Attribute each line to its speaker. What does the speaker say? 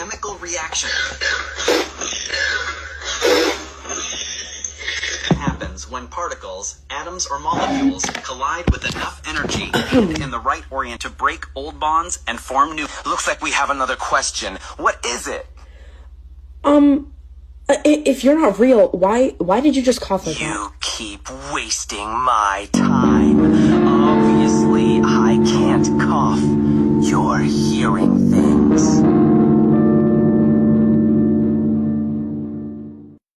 Speaker 1: chemical reaction happens when particles, atoms, or molecules collide with enough energy in the right orient to break old bonds and form new.
Speaker 2: Looks like we have another question. What is it?
Speaker 3: If you're not real, why did you just cough like that?
Speaker 2: You keep wasting my time. Obviously, I can't cough. Your hearing